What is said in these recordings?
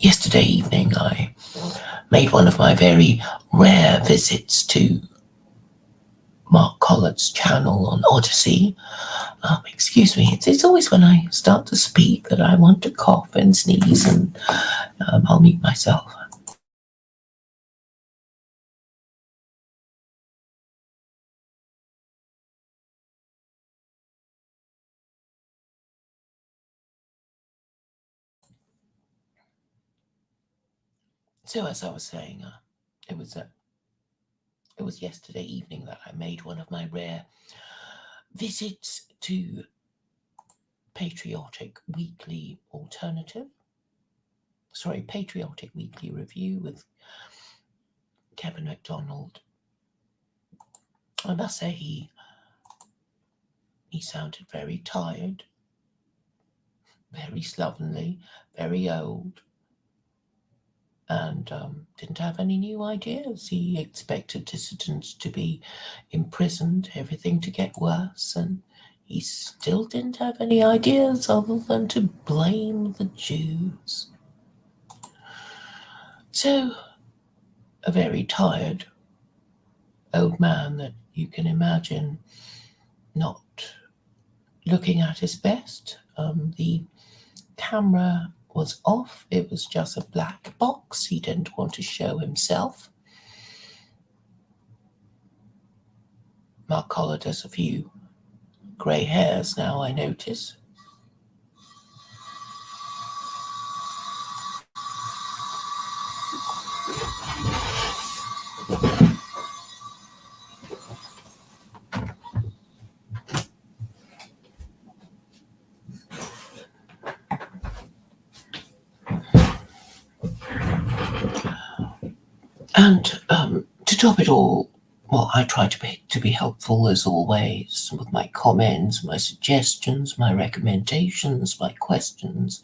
Yesterday evening, I made one of my very rare visits to Mark Collett's channel on Odyssey. Excuse me, it's always when I start to speak that I want to cough and sneeze, and I'll mute myself. So, as I was saying, it was yesterday evening that I made one of my rare visits to Patriotic Weekly Patriotic Weekly Review with Kevin MacDonald. I must say he sounded very tired, very slovenly, very old, and didn't have any new ideas. He expected dissidents to be imprisoned, everything to get worse, and he still didn't have any ideas other than to blame the Jews. So, a very tired old man that you can imagine not looking at his best. The camera was off. It was just a black box. He didn't want to show himself. Mark Collett has a few grey hairs now, I notice. And to top it all, well, I try to be helpful as always with my comments, my suggestions, my recommendations, my questions.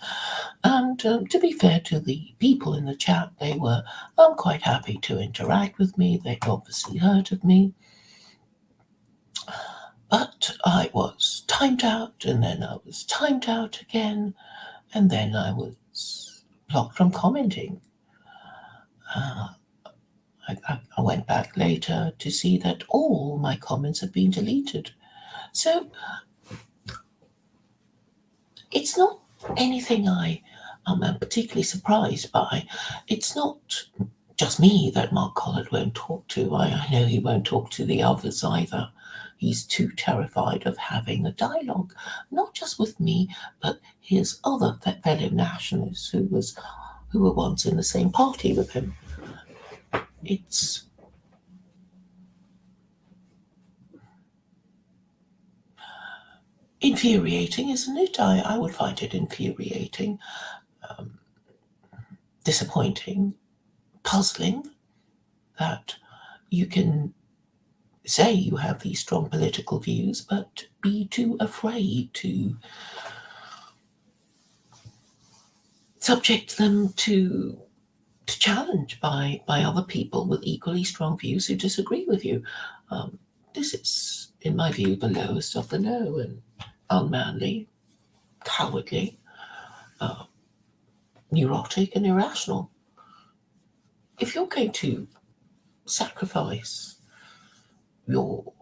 And to be fair to the people in the chat, they were quite happy to interact with me. They'd obviously heard of me. But I was timed out, and then I was timed out again, and then I was blocked from commenting. I went back later to see that all my comments had been deleted. So it's not anything I am particularly surprised by. It's not just me that Mark Collett won't talk to. I know he won't talk to the others either. He's too terrified of having a dialogue, not just with me, but his other fellow nationalists who were once in the same party with him. It's infuriating, isn't it? I would find it infuriating, disappointing, puzzling that you can say you have these strong political views, but be too afraid to subject them to challenge by other people with equally strong views who disagree with you. This is, in my view, the lowest of the low and unmanly, cowardly, neurotic, and irrational. If you're going to sacrifice your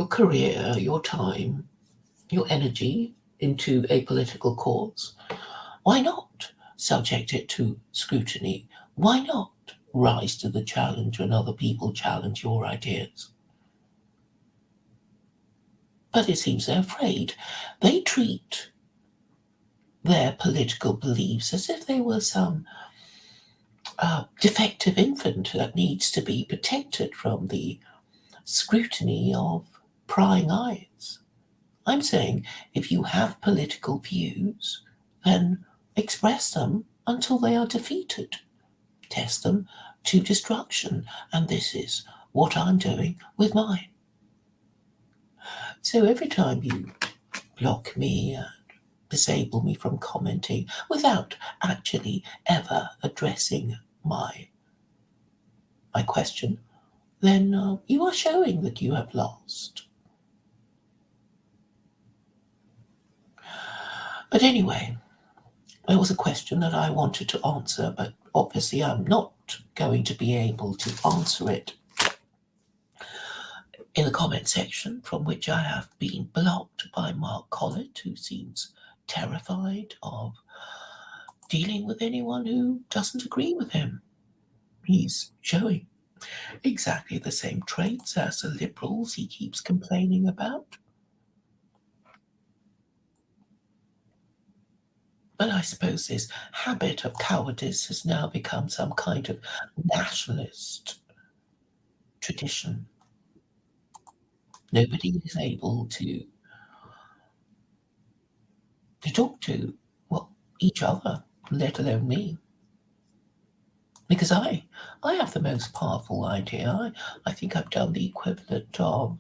career, your time, your energy into a political cause, why not subject it to scrutiny? Why not rise to the challenge when other people challenge your ideas? But it seems they're afraid. They treat their political beliefs as if they were some defective infant that needs to be protected from the scrutiny of prying eyes. I'm saying if you have political views, then express them until they are defeated. Test them to destruction. And this is what I'm doing with mine. So every time you block me and disable me from commenting without actually ever addressing my question, then you are showing that you have lost. But anyway, It was a question that I wanted to answer, but obviously I'm not going to be able to answer it in the comment section, from which I have been blocked by Mark Collett, who seems terrified of dealing with anyone who doesn't agree with him. He's showing exactly the same traits as the liberals he keeps complaining about. But I suppose this habit of cowardice has now become some kind of nationalist tradition. Nobody is able to talk to, well, each other, let alone me. Because I have the most powerful idea. I think I've done the equivalent of,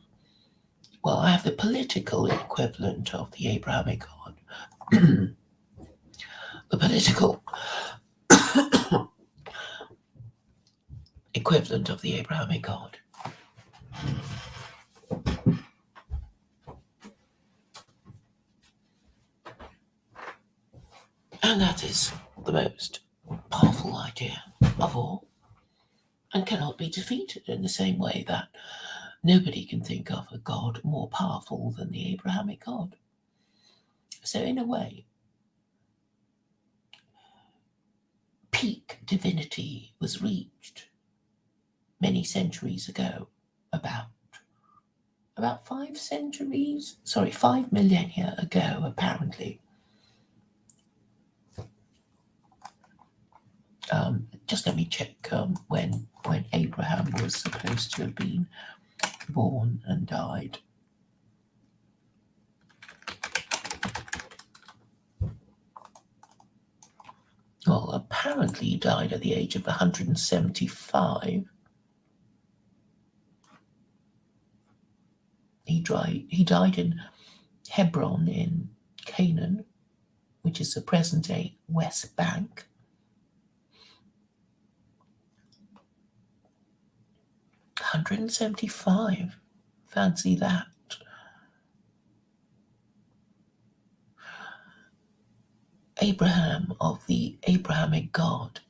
well, I have the political equivalent of the Abrahamic God. The political equivalent of the Abrahamic God. And that is the most powerful idea of all, and cannot be defeated in the same way that nobody can think of a God more powerful than the Abrahamic God. So, in a way, peak divinity was reached many centuries ago, about 5 millennia ago, apparently. Just let me check when Abraham was supposed to have been born and died. Well, apparently he died at the age of 175. He died in Hebron in Canaan, which is the present-day West Bank. 175. Fancy that. Abraham of the Abrahamic God.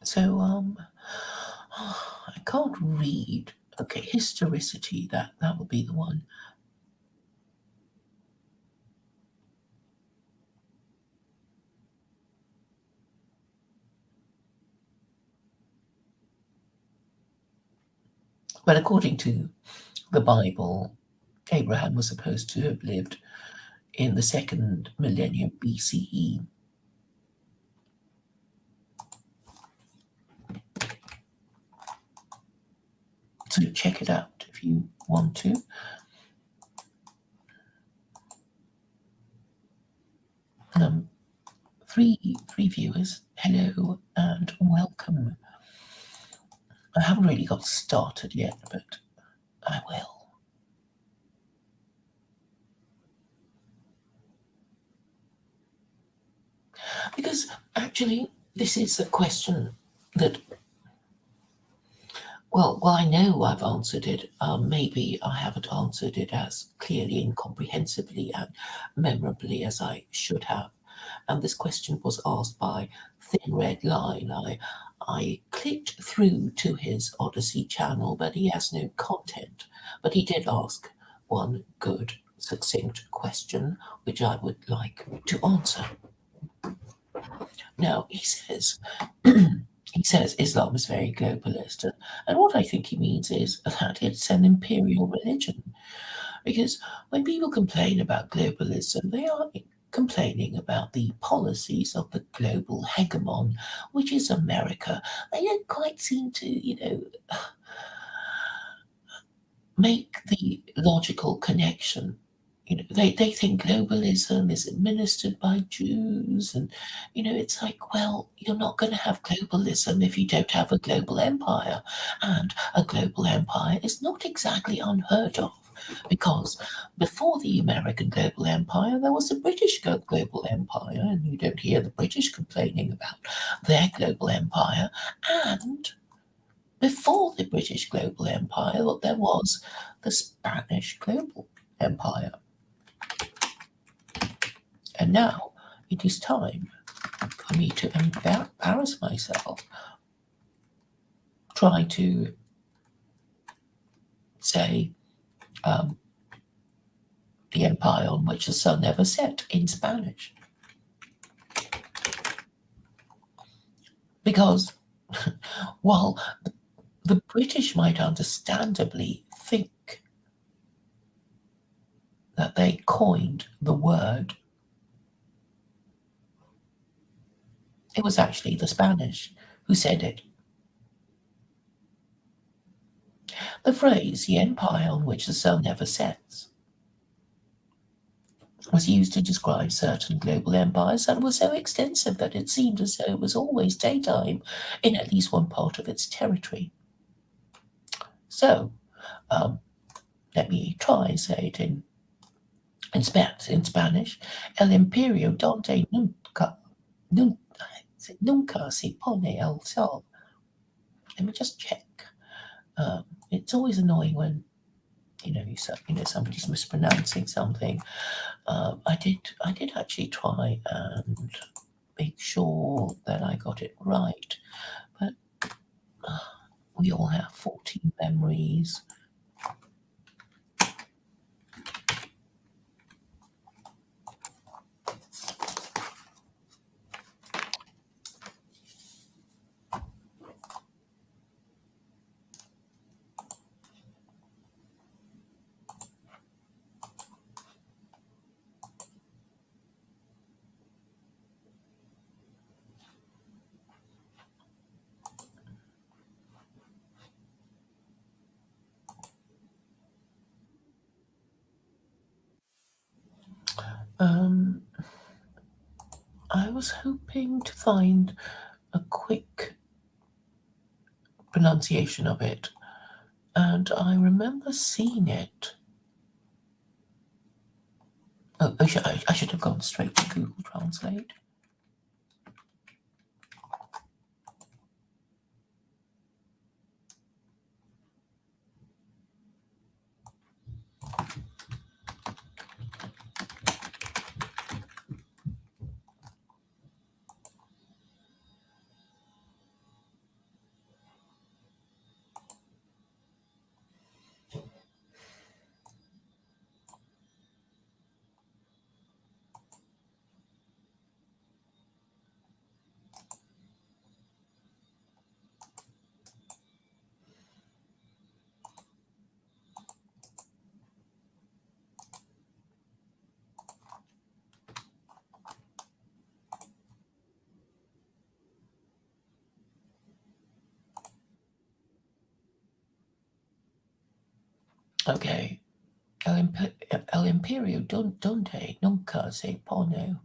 So, I can't read. Okay, historicity, that will be the one. But according to the Bible, Abraham was supposed to have lived in the second millennium BCE. So check it out if you want to. Three viewers, hello and welcome. I haven't really got started yet, but I will. Because actually, this is a question that, well, I know I've answered it. Maybe I haven't answered it as clearly and comprehensively and memorably as I should have. And this question was asked by Thin Red Line. I clicked through to his Odyssey channel, but he has no content. But he did ask one good, succinct question, which I would like to answer. Now, he says Islam is very globalist, and what I think he means is that it's an imperial religion. Because when people complain about globalism, they are complaining about the policies of the global hegemon, which is America. They don't quite seem to, make the logical connection. They think globalism is administered by Jews, and it's like, well, you're not going to have globalism if you don't have a global empire, and a global empire is not exactly unheard of, because before the American global empire, there was the British global empire, and you don't hear the British complaining about their global empire, and before the British global empire, there was the Spanish global empire. And now it is time for me to embarrass myself, try to say the empire on which the sun never set in Spanish. Because while the British might understandably think that they coined the word, it was actually the Spanish who said it. The phrase, the empire on which the sun never sets, was used to describe certain global empires that were so extensive that it seemed as though it was always daytime in at least one part of its territory. So, let me try and say it in Spanish. El imperio donde nunca se pone el sol. Let me just check. It's always annoying when somebody's mispronouncing something. I did actually try and make sure that I got it right, but we all have 14 memories. I was hoping to find a quick pronunciation of it, and I remember seeing it. Oh, I should have gone straight to Google Translate. Okay. El imperio donde nunca se pone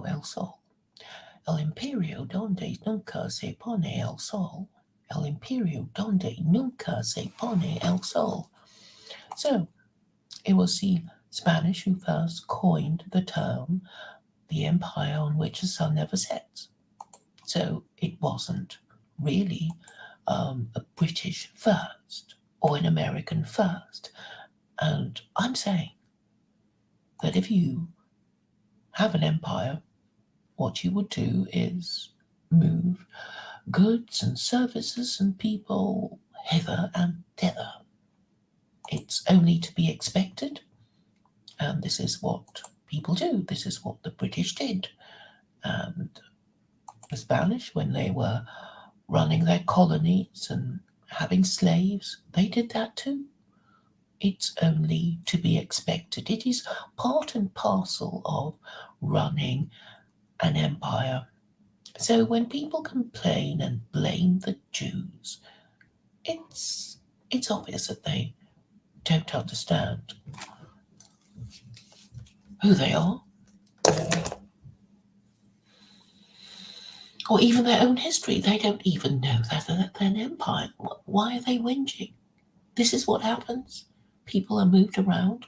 el sol. El imperio donde nunca se pone el sol. El imperio donde nunca se pone el sol. So, it was the Spanish who first coined the term the empire on which the sun never sets. So, it wasn't really a British first or an American first. And I'm saying that if you have an empire, what you would do is move goods and services and people hither and thither. It's only to be expected, and this is what people do. This is what the British did. And the Spanish, when they were running their colonies and having slaves, they did that too. It's only to be expected. It is part and parcel of running an empire. So when people complain and blame the Jews, it's obvious that they don't understand who they are, or even their own history. They don't even know that they're an empire. Why are they whinging? This is what happens. People are moved around.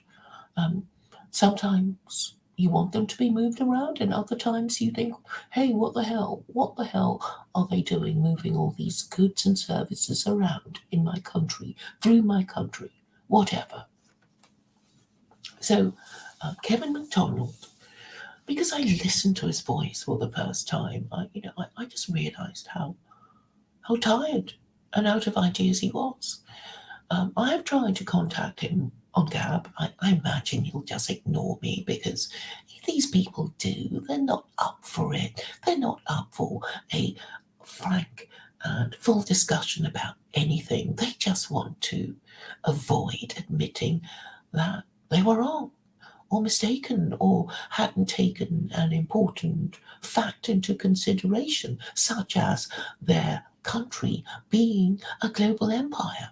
Sometimes you want them to be moved around, and other times you think, hey, what the hell? What the hell are they doing moving all these goods and services around in my country, through my country, whatever? So, Kevin MacDonald, because I listened to his voice for the first time, I just realised how tired and out of ideas he was. I have tried to contact him on Gab. I imagine he'll just ignore me because these people do. They're not up for it. They're not up for a frank and full discussion about anything. They just want to avoid admitting that they were wrong or mistaken or hadn't taken an important fact into consideration, such as their country being a global empire.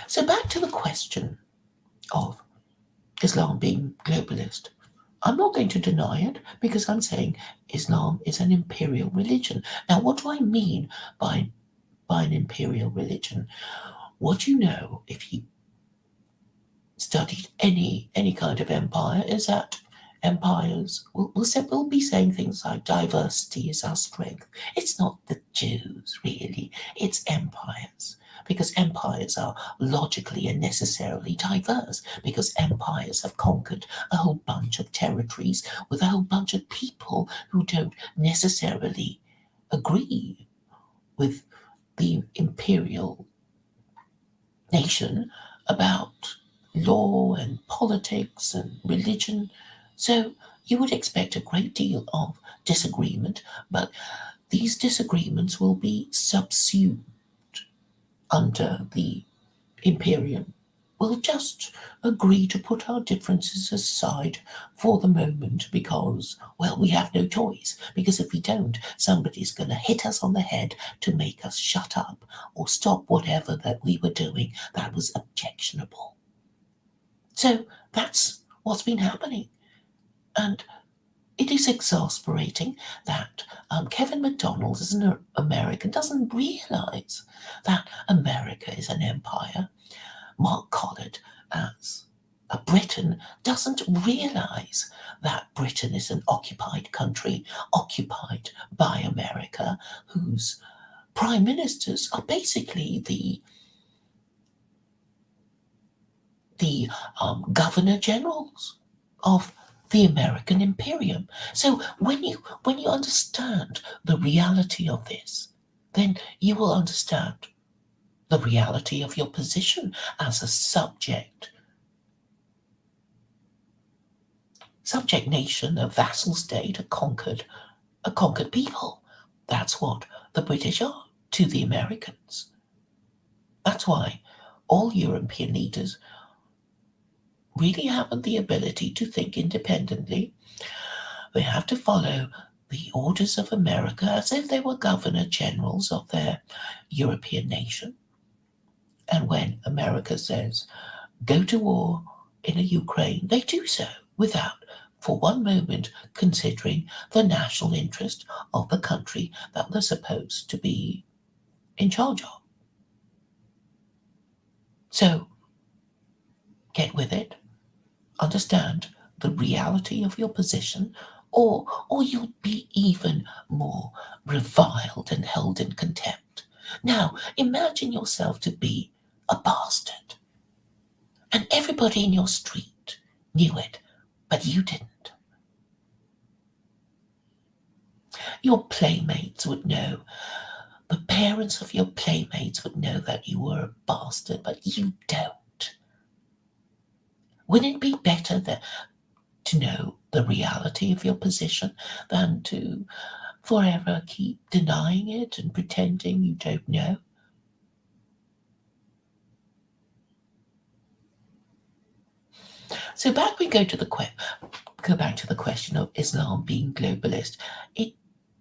So back to the question of Islam being globalist. I'm not going to deny it because I'm saying Islam is an imperial religion. Now, what do I mean by an imperial religion? What you know if you studied any kind of empire is that empires will be saying things like diversity is our strength. It's not the Jews, really, it's empires. Because empires are logically and necessarily diverse, because empires have conquered a whole bunch of territories with a whole bunch of people who don't necessarily agree with the imperial nation about law and politics and religion. So you would expect a great deal of disagreement, but these disagreements will be subsumed under the imperium. We'll just agree to put our differences aside for the moment because, well, we have no choice. Because if we don't, somebody's going to hit us on the head to make us shut up or stop whatever that we were doing that was objectionable. So that's what's been happening. And it is exasperating that Kevin MacDonald, as an American, doesn't realise that America is an empire. Mark Collett, as a Briton, doesn't realise that Britain is an occupied country, occupied by America, whose prime ministers are basically the governor generals of the American Imperium. So when you understand the reality of this, then you will understand the reality of your position as a subject nation, a vassal state, a conquered people. That's what the British are to the Americans. That's why all European leaders really haven't the ability to think independently. They have to follow the orders of America as if they were governor generals of their European nation. And when America says, go to war in a Ukraine, they do so without, for one moment, considering the national interest of the country that they're supposed to be in charge of. So, get with it. Understand the reality of your position, or you'll be even more reviled and held in contempt. Now, imagine yourself to be a bastard, and everybody in your street knew it, but you didn't. Your playmates would know. The parents of your playmates would know that you were a bastard, but you don't. Wouldn't it be better to know the reality of your position than to forever keep denying it and pretending you don't know? So back we go to go back to the question of Islam being globalist.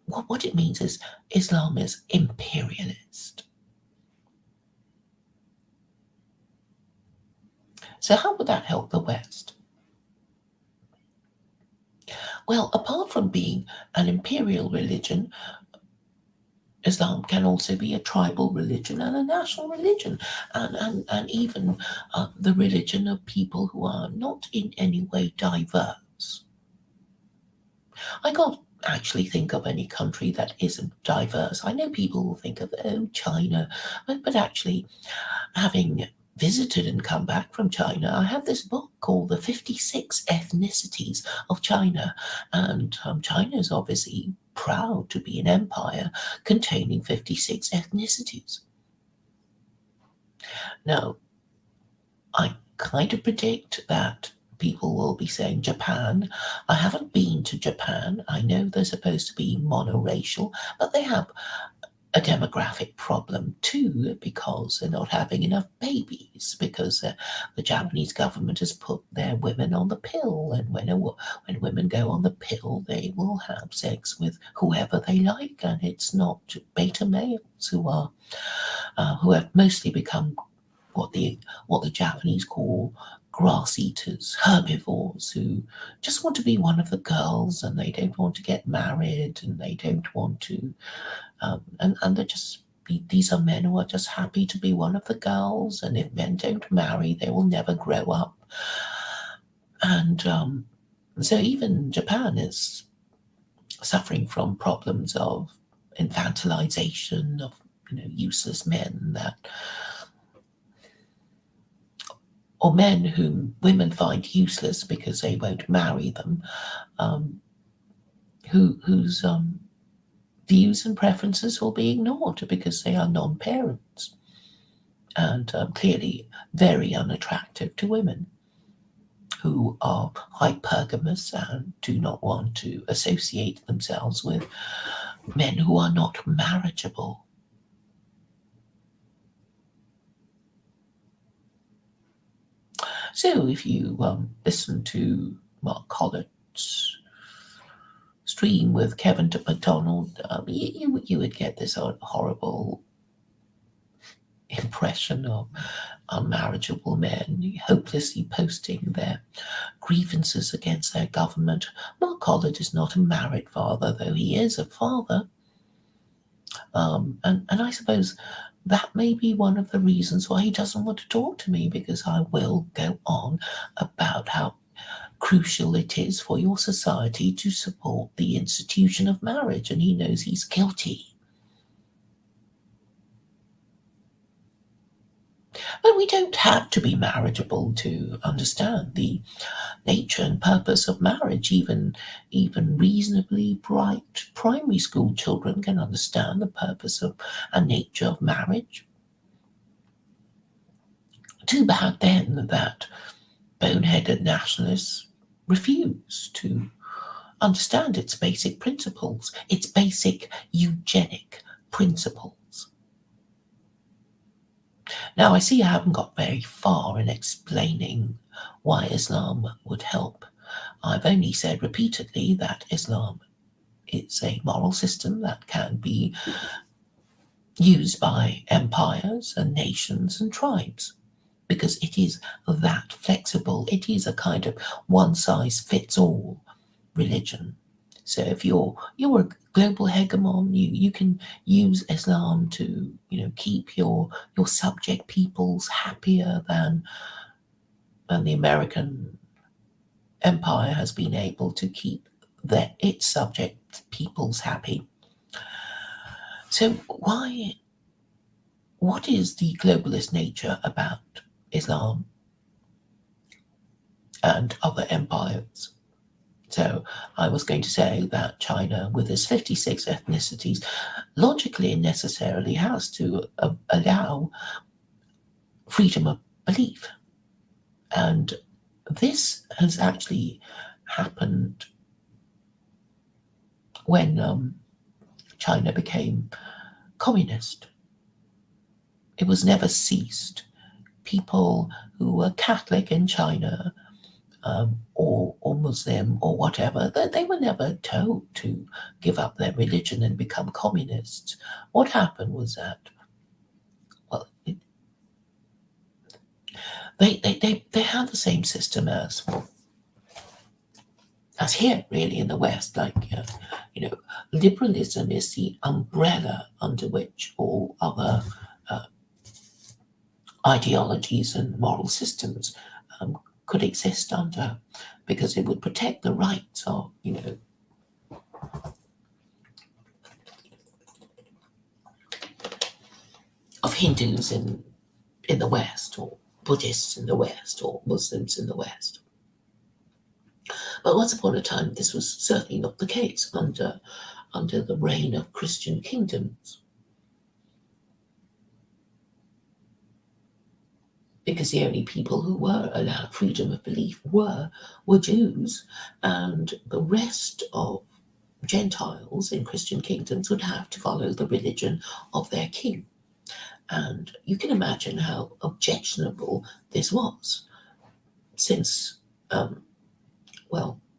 What it means is Islam is imperialist. So how would that help the West? Well, apart from being an imperial religion, Islam can also be a tribal religion and a national religion, and even the religion of people who are not in any way diverse. I can't actually think of any country that isn't diverse. I know people will think of, China, but actually having visited and come back from China, I have this book called The 56 Ethnicities of China. And China is obviously proud to be an empire containing 56 ethnicities. Now, I kind of predict that people will be saying Japan. I haven't been to Japan. I know they're supposed to be monoracial, but they have a demographic problem too because they're not having enough babies because the Japanese government has put their women on the pill, and when women go on the pill, they will have sex with whoever they like, and it's not beta males who have mostly become what the Japanese call grass eaters, herbivores, who just want to be one of the girls, and they don't want to get married, and they don't want to, and they're just these are men who are just happy to be one of the girls, and if men don't marry, they will never grow up, and so even Japan is suffering from problems of infantilization of useless men that or men whom women find useless because they won't marry them, whose views and preferences will be ignored because they are non-parents and clearly very unattractive to women who are hypergamous and do not want to associate themselves with men who are not marriageable. So if you listen to Mark Collett's stream with Kevin MacDonald, you would get this horrible impression of unmarriageable men hopelessly posting their grievances against their government. Mark Collett is not a married father, though he is a father. And I suppose that may be one of the reasons why he doesn't want to talk to me, because I will go on about how crucial it is for your society to support the institution of marriage, and he knows he's guilty. But we don't have to be marriageable to understand the nature and purpose of marriage. Even reasonably bright primary school children can understand the purpose of and nature of marriage. Too bad then that boneheaded nationalists refuse to understand its basic principles, its basic eugenic principles. Now, I see I haven't got very far in explaining why Islam would help. I've only said repeatedly that Islam is a moral system that can be used by empires and nations and tribes, because it is that flexible. It is a kind of one-size-fits-all religion. So if you're a global hegemon, you can use Islam to keep your subject peoples happier than the American empire has been able to keep its subject peoples happy. So what is the globalist nature about Islam and other empires? So I was going to say that China, with its 56 ethnicities, logically and necessarily has to allow freedom of belief. And this has actually happened when China became communist. It was never ceased. People who were Catholic in China or Muslim or whatever, they were never told to give up their religion and become communists. What happened was that, well, they had the same system as here, really, in the West. Like, liberalism is the umbrella under which all other ideologies and moral systems could exist under, because it would protect the rights of, of Hindus in the West, or Buddhists in the West or Muslims in the West. But once upon a time, this was certainly not the case under the reign of Christian kingdoms, because the only people who were allowed freedom of belief were Jews, and the rest of Gentiles in Christian kingdoms would have to follow the religion of their king. And you can imagine how objectionable this was, since,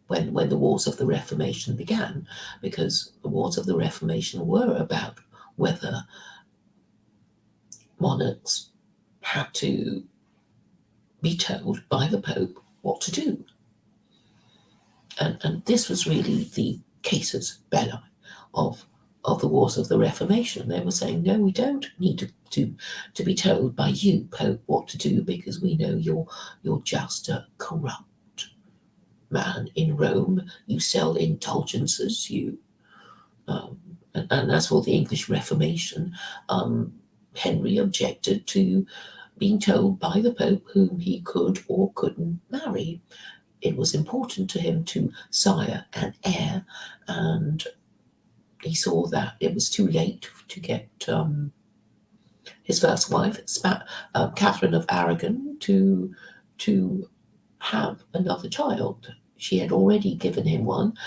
when the Wars of the Reformation began, because the Wars of the Reformation were about whether monarchs had to be told by the Pope what to do. And this was really the casus belli of the Wars of the Reformation. They were saying, no, we don't need to be told by you, Pope, what to do, because we know you're just a corrupt man in Rome. You sell indulgences, and as for the English Reformation, Henry objected to being told by the Pope whom he could or couldn't marry. It was important to him to sire an heir, and he saw that it was too late to get his first wife, Catherine of Aragon, to have another child. She had already given him one,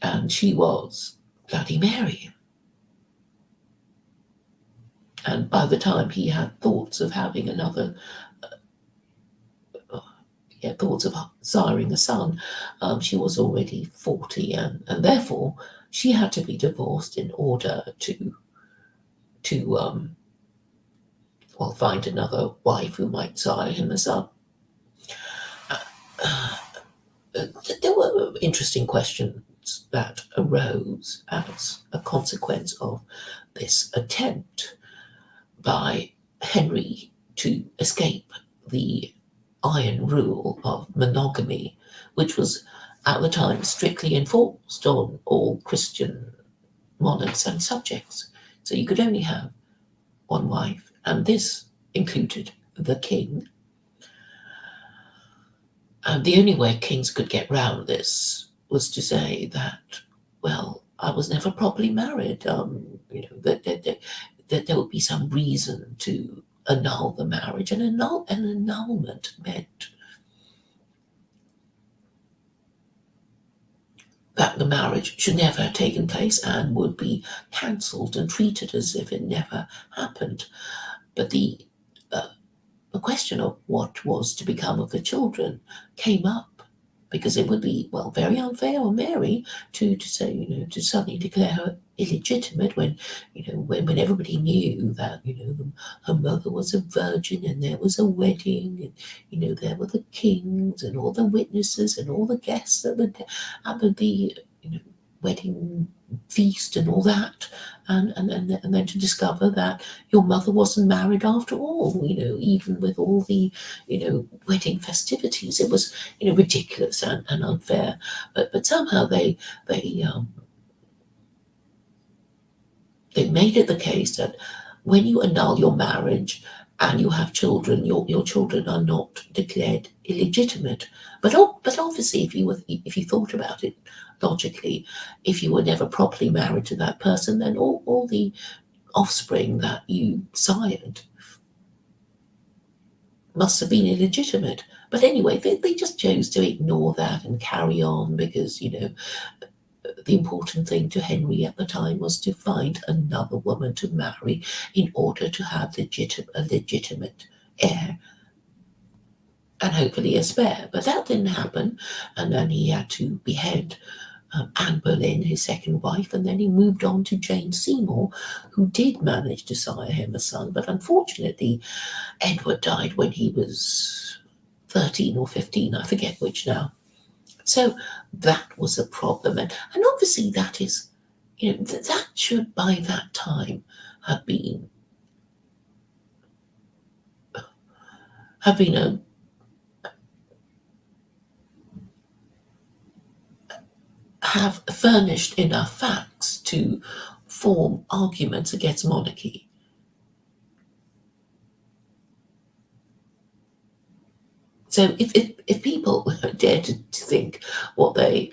and she was Bloody Mary. And by the time he had thoughts of having another, thoughts of siring a son, she was already 40, and therefore she had to be divorced in order to find another wife who might sire him a son. There were interesting questions that arose as a consequence of this attempt by Henry to escape the iron rule of monogamy, which was at the time strictly enforced on all Christian monarchs and subjects. So you could only have one wife, and this included the king. And the only way kings could get round this was to say that, well, I was never properly married. That there would be some reason to annul the marriage, and an annulment meant that the marriage should never have taken place and would be cancelled and treated as if it never happened. But the question of what was to become of the children came up, because it would be, well, very unfair on Mary to say, to suddenly declare her illegitimate when everybody knew that, her mother was a virgin, and there was a wedding, and, there were the kings and all the witnesses and all the guests at the wedding feast and all that, and then to discover that your mother wasn't married after all, even with all the, wedding festivities. It was, ridiculous and unfair. But somehow they made it the case that when you annul your marriage and you have children, your children are not declared illegitimate. But obviously, if you thought about it logically, if you were never properly married to that person, then all the offspring that you sired must have been illegitimate. But anyway, they just chose to ignore that and carry on, because, the important thing to Henry at the time was to find another woman to marry in order to have a legitimate heir, and hopefully a spare. But that didn't happen, and then he had to behead Anne Boleyn, his second wife, and then he moved on to Jane Seymour, who did manage to sire him a son. But unfortunately, Edward died when he was 13 or 15, I forget which now. So that was a problem, and obviously that is, that should by that time have been have furnished enough facts to form arguments against monarchy. So if people dared to think what they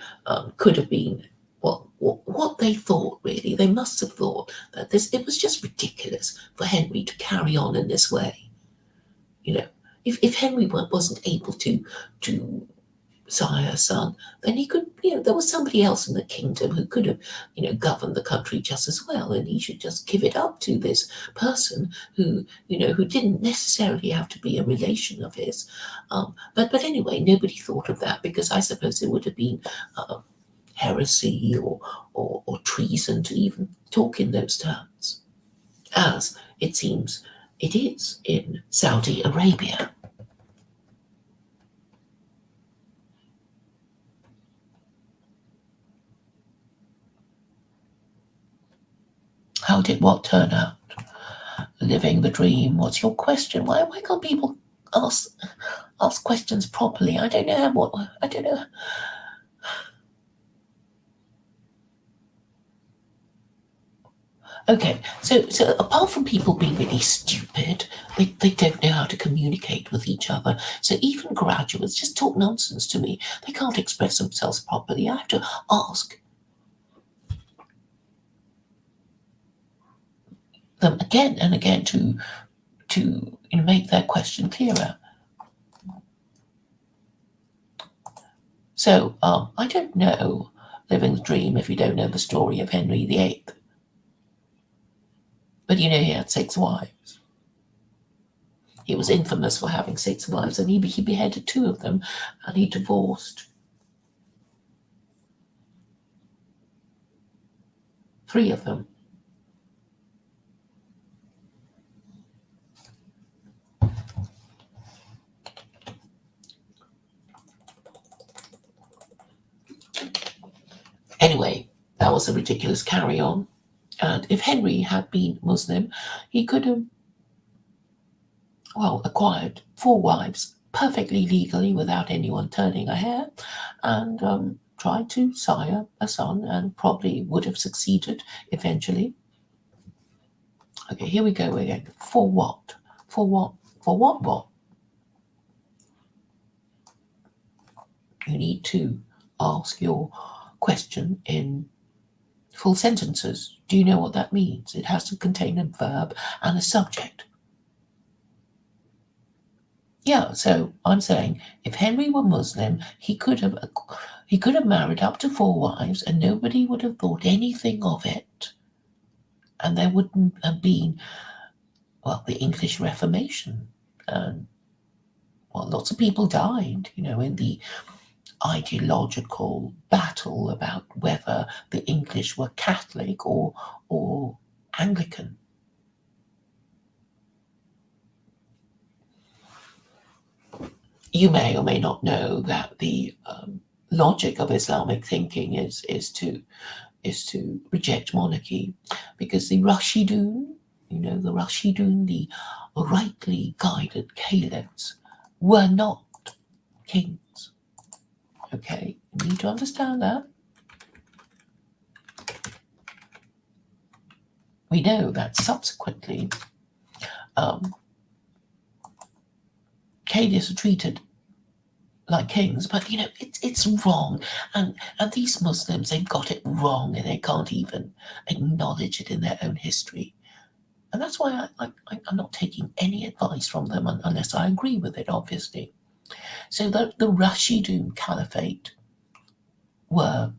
could have been, what they thought really, they must have thought that it was just ridiculous for Henry to carry on in this way. You know, if Henry wasn't able to sire a son, then he could, there was somebody else in the kingdom who could have, governed the country just as well, and he should just give it up to this person who didn't necessarily have to be a relation of his. But anyway, nobody thought of that because I suppose it would have been heresy or treason to even talk in those terms, as it seems it is in Saudi Arabia. How did what turn out? Living the dream. What's your question? Why can't people ask questions properly? I don't know I don't know. Okay, so apart from people being really stupid, they don't know how to communicate with each other. So even graduates just talk nonsense to me. They can't express themselves properly. I have to ask them again and again to make their question clearer. So I don't know Living the Dream if you don't know the story of Henry VIII. But he had 6 wives. He was infamous for having 6 wives, and he beheaded 2 of them, and he divorced 3 of them. Anyway, that was a ridiculous carry-on. And if Henry had been Muslim, he could have, acquired 4 wives perfectly legally without anyone turning a hair, and tried to sire a son, and probably would have succeeded eventually. Okay, here we go again. For what? For what? For what? You need to ask your question in full sentences. Do you know what that means? It has to contain a verb and a subject. Yeah, so I'm saying if Henry were Muslim, he could have married up to 4 wives, and nobody would have thought anything of it, and there wouldn't have been the English Reformation, and lots of people died, in the ideological battle about whether the English were Catholic or Anglican. You may or may not know that the logic of Islamic thinking is to reject monarchy, because the Rashidun, the rightly guided caliphs, were not kings. Okay, you need to understand that. We know that subsequently caliphs are treated like kings, but it's wrong, and these Muslims, they've got it wrong, and they can't even acknowledge it in their own history. And that's why I'm not taking any advice from them unless I agree with it, obviously. So the Rashidun Caliphate were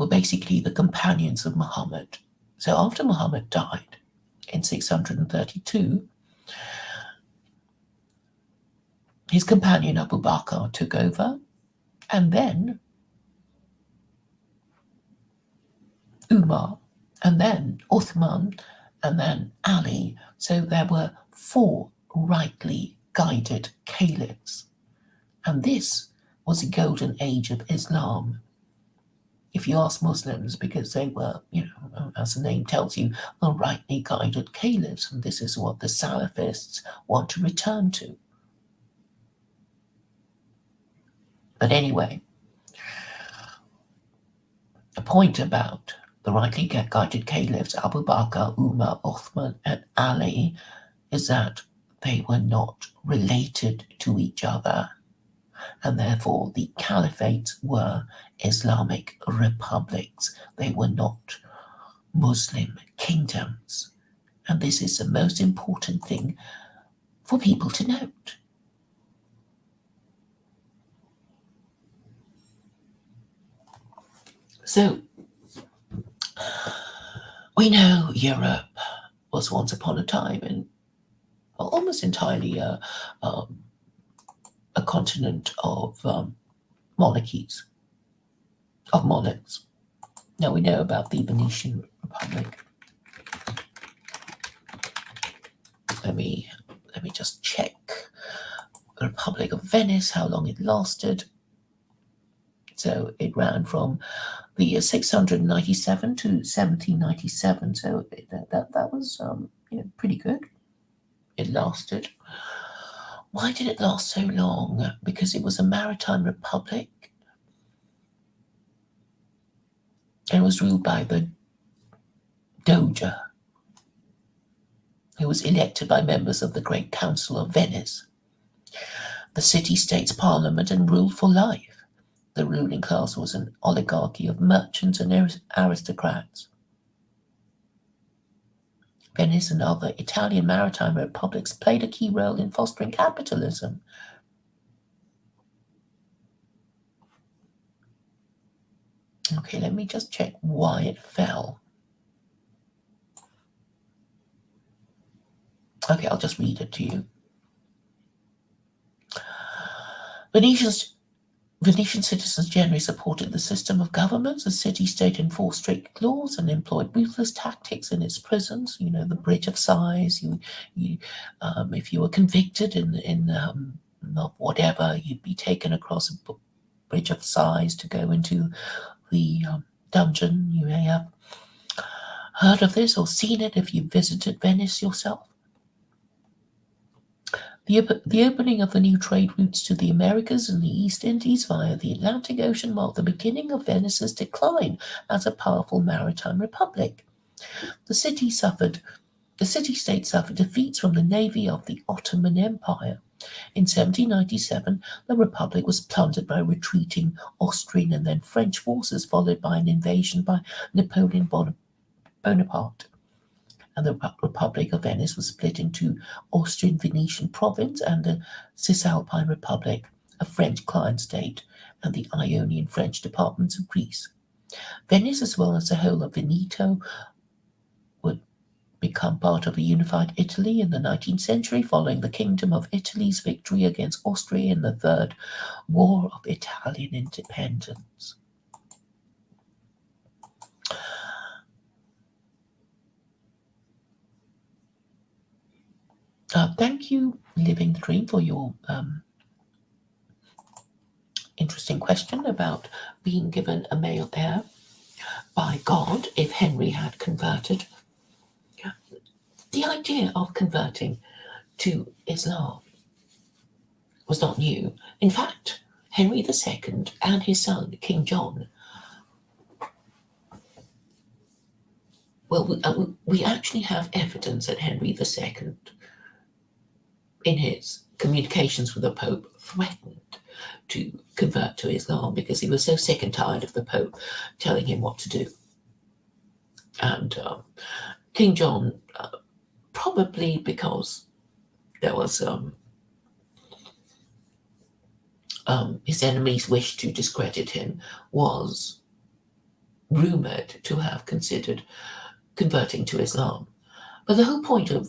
basically the companions of Muhammad. So after Muhammad died in 632, his companion Abu Bakr took over, and then Umar, and then Uthman, and then Ali. So there were 4 rightly guided caliphs. And this was the golden age of Islam. If you ask Muslims, because they were, as the name tells you, the rightly guided caliphs, and this is what the Salafists want to return to. But anyway, the point about the rightly guided caliphs, Abu Bakr, Umar, Uthman, and Ali, is that they were not related to each other, and therefore the caliphates were Islamic republics. They were not Muslim kingdoms. And this is the most important thing for people to note. So, we know Europe was once upon a time and almost entirely a continent of monarchies, of monarchs. Now we know about the Venetian Republic. Let me just check the Republic of Venice, how long it lasted. So it ran from the year 697 to 1797. So that was pretty good. It lasted. Why did it last so long? Because it was a maritime republic. And it was ruled by the Doge, who was elected by members of the Great Council of Venice, the city-state's parliament, and ruled for life. The ruling class was an oligarchy of merchants and aristocrats. Venice and other Italian maritime republics played a key role in fostering capitalism. Okay, let me just check why it fell. Okay, I'll just read it to you. Venetian citizens generally supported the system of government. The city-state enforced strict laws and employed ruthless tactics in its prisons. You know, the Bridge of Sighs. If you were convicted in whatever, you'd be taken across a Bridge of Sighs to go into the dungeon. You may have heard of this or seen it if you visited Venice yourself. The opening of the new trade routes to the Americas and the East Indies via the Atlantic Ocean marked the beginning of Venice's decline as a powerful maritime republic. The city-state suffered defeats from the navy of the Ottoman Empire. In 1797, the republic was plundered by retreating Austrian and then French forces, followed by an invasion by Napoleon Bonaparte. And the Republic of Venice was split into Austrian-Venetian province and the Cisalpine Republic, a French client state, and the Ionian French departments of Greece. Venice, as well as the whole of Veneto, would become part of a unified Italy in the 19th century, following the Kingdom of Italy's victory against Austria in the Third War of Italian Independence. Thank you, Living the Dream, for your interesting question about being given a male heir by God if Henry had converted. The idea of converting to Islam was not new. In fact, Henry II and his son, King John, we actually have evidence that Henry II, in his communications with the Pope, threatened to convert to Islam because he was so sick and tired of the Pope telling him what to do. And King John, probably because there was his enemies' wish to discredit him, was rumoured to have considered converting to Islam. But the whole point of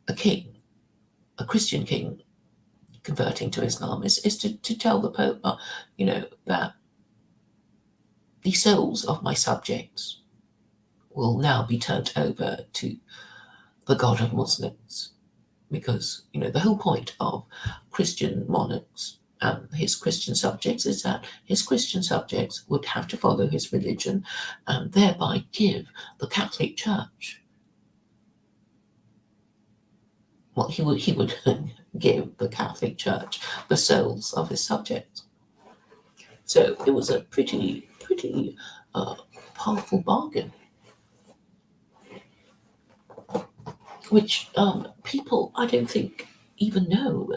a king, a Christian king, converting to Islam is to tell the Pope, that the souls of my subjects will now be turned over to the God of Muslims. Because, the whole point of Christian monarchs and his Christian subjects is that his Christian subjects would have to follow his religion and thereby give the Catholic Church, he would give the Catholic Church the souls of his subjects. So it was a pretty powerful bargain. which people I don't think even know.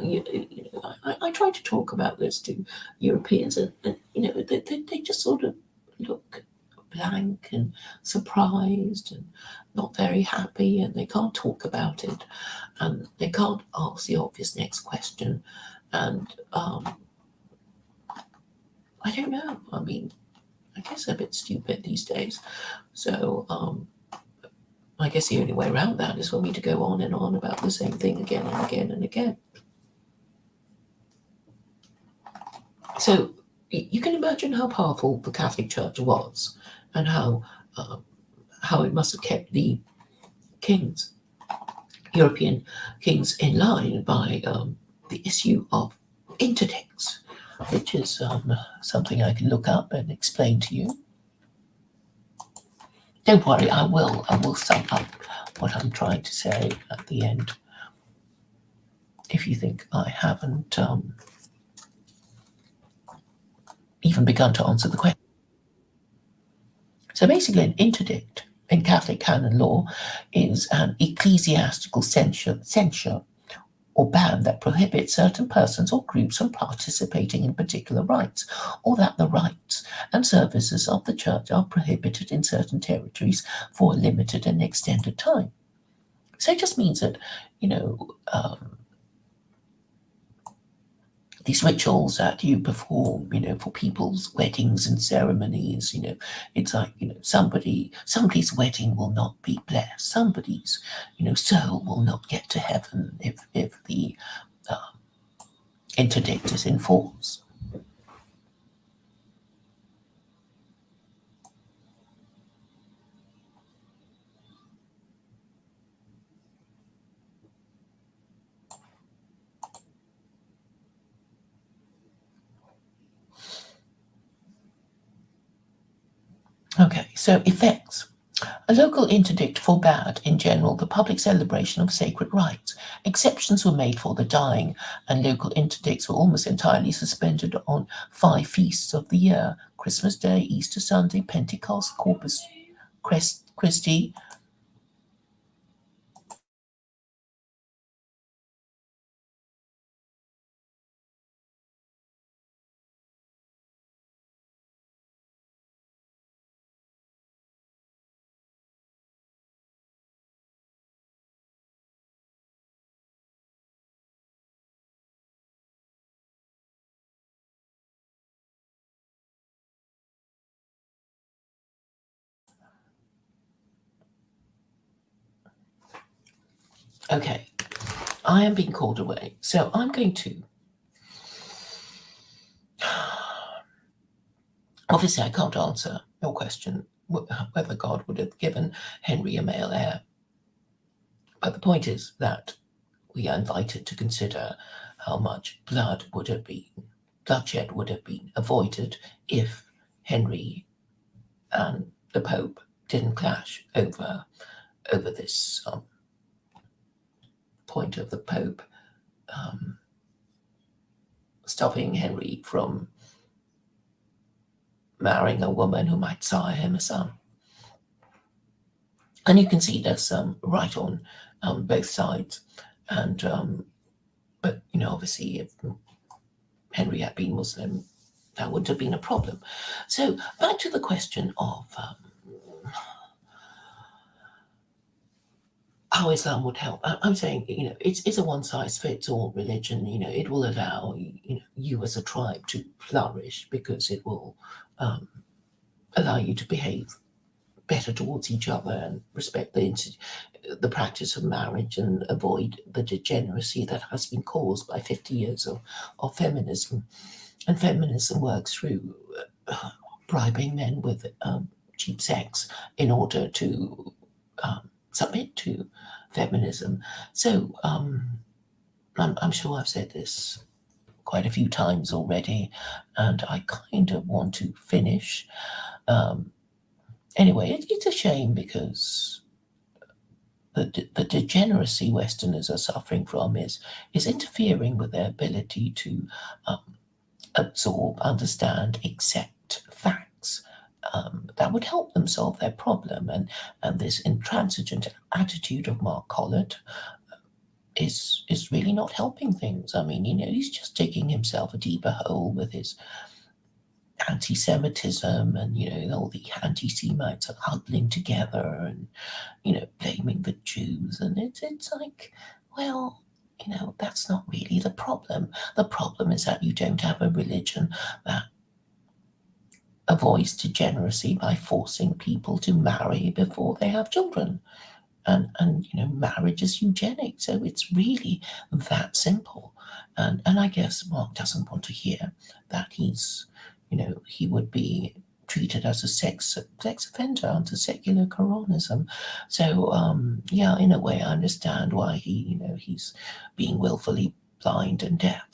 I try to talk about this to Europeans, and they just sort of look blank and surprised and not very happy, and they can't talk about it, and they can't ask the obvious next question, and I don't know. I mean, I guess they're a bit stupid these days, so. I guess the only way around that is for me to go on and on about the same thing again and again and again. So you can imagine how powerful the Catholic Church was, and how it must have kept the kings, European kings, in line by the issue of interdicts, which is something I can look up and explain to you. Don't worry, I will sum up what I'm trying to say at the end. If you think I haven't even begun to answer the question. So basically, an interdict in Catholic canon law is an ecclesiastical censure or ban that prohibits certain persons or groups from participating in particular rites, or that the rites and services of the church are prohibited in certain territories for a limited and extended time. So it just means that, these rituals that you perform, for people's weddings and ceremonies, it's like, somebody's wedding will not be blessed. Somebody's, soul will not get to heaven if the interdict is in force. Okay, so effects. A local interdict forbade, in general, the public celebration of sacred rites. Exceptions were made for the dying, and local interdicts were almost entirely suspended on 5 feasts of the year: Christmas Day, Easter Sunday, Pentecost, Corpus Christi. Okay, I am being called away, so I'm going to. Obviously, I can't answer your question whether God would have given Henry a male heir. But the point is that we are invited to consider how much bloodshed would have been avoided if Henry and the Pope didn't clash over this point of the Pope stopping Henry from marrying a woman who might sire him a son. And you can see there's right on both sides. And but obviously, if Henry had been Muslim, that wouldn't have been a problem. So back to the question of how Islam would help. I'm saying, it's a one-size-fits-all religion. It will allow you as a tribe to flourish because it will allow you to behave better towards each other and respect the practice of marriage and avoid the degeneracy that has been caused by 50 years of feminism. And feminism works through bribing men with cheap sex in order to submit to feminism. So I'm sure I've said this quite a few times already, and I kind of want to finish. Anyway, it's a shame because the degeneracy Westerners are suffering from is interfering with their ability to absorb, understand, accept facts, that would help them solve their problem. And this intransigent attitude of Mark Collett is really not helping things. I mean, he's just digging himself a deeper hole with his anti-Semitism, and all the anti-Semites are huddling together and blaming the Jews, and it's like, well, that's not really the problem. The problem is that you don't have a religion that avoids degeneracy by forcing people to marry before they have children. And marriage is eugenic, so it's really that simple. And I guess Mark doesn't want to hear that he would be treated as a sex offender under secular coronism. So yeah, in a way I understand why he's being willfully blind and deaf.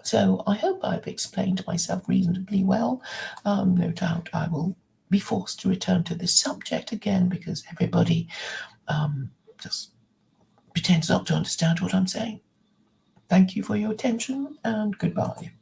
So I hope I've explained myself reasonably well. No doubt I will be forced to return to this subject again, because everybody just pretends not to understand what I'm saying. Thank you for your attention, and goodbye.